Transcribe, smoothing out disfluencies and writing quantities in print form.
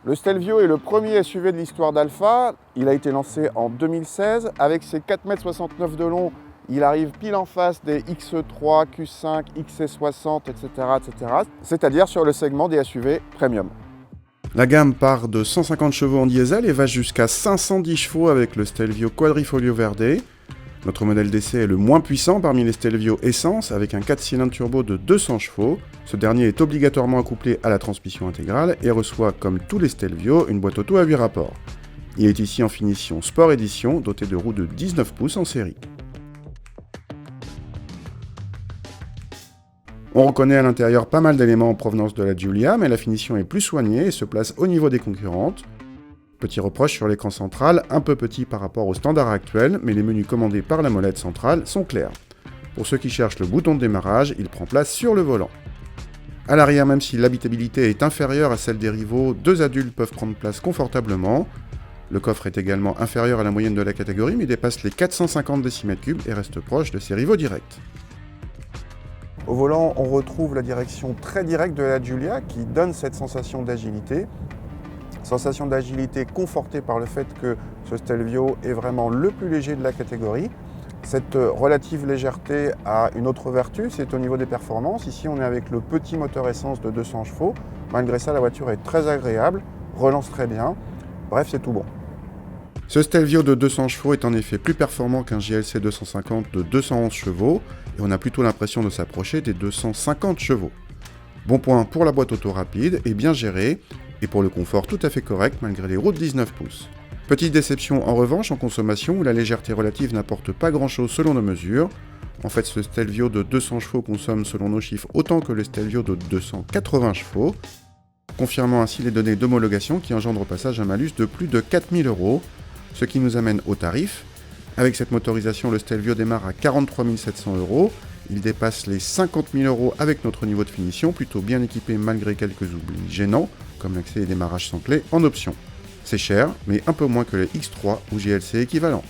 Le Stelvio est le premier SUV de l'histoire d'Alfa. Il a été lancé en 2016. Avec ses 4,69 m de long, il arrive pile en face des XE3, Q5, XC60, etc. C'est-à-dire sur le segment des SUV premium. La gamme part de 150 chevaux en diesel et va jusqu'à 510 chevaux avec le Stelvio Quadrifoglio Verde. Notre modèle d'essai est le moins puissant parmi les Stelvio essence avec un 4 cylindres turbo de 200 chevaux. Ce dernier est obligatoirement accouplé à la transmission intégrale et reçoit, comme tous les Stelvio, une boîte auto à 8 rapports. Il est ici en finition Sport Edition, doté de roues de 19 pouces en série. On reconnaît à l'intérieur pas mal d'éléments en provenance de la Giulia, mais la finition est plus soignée et se place au niveau des concurrentes. Petit reproche sur l'écran central, un peu petit par rapport au standard actuel, mais les menus commandés par la molette centrale sont clairs. Pour ceux qui cherchent le bouton de démarrage, il prend place sur le volant. À l'arrière, même si l'habitabilité est inférieure à celle des rivaux, 2 adultes peuvent prendre place confortablement. Le coffre est également inférieur à la moyenne de la catégorie, mais dépasse les 450 décimètres-cubes et reste proche de ses rivaux directs. Au volant, on retrouve la direction très directe de la Giulia qui donne cette sensation d'agilité. Sensation d'agilité confortée par le fait que ce Stelvio est vraiment le plus léger de la catégorie. Cette relative légèreté a une autre vertu, c'est au niveau des performances. Ici, on est avec le petit moteur essence de 200 chevaux. Malgré ça, la voiture est très agréable, relance très bien. Bref, c'est tout bon. Ce Stelvio de 200 chevaux est en effet plus performant qu'un GLC 250 de 211 chevaux, et on a plutôt l'impression de s'approcher des 250 chevaux. Bon point pour la boîte auto rapide et bien gérée, et pour le confort tout à fait correct malgré les roues de 19 pouces. Petite déception en revanche en consommation où la légèreté relative n'apporte pas grand chose selon nos mesures. En fait, ce Stelvio de 200 chevaux consomme selon nos chiffres autant que le Stelvio de 280 chevaux, confirmant ainsi les données d'homologation qui engendrent au passage un malus de plus de 4 000 €, ce qui nous amène au tarif. Avec cette motorisation, le Stelvio démarre à 43 700 €. Il dépasse les 50 000 € avec notre niveau de finition, plutôt bien équipé malgré quelques oublis gênants, comme l'accès et démarrage sans clé en option. C'est cher, mais un peu moins que les X3 ou GLC équivalents.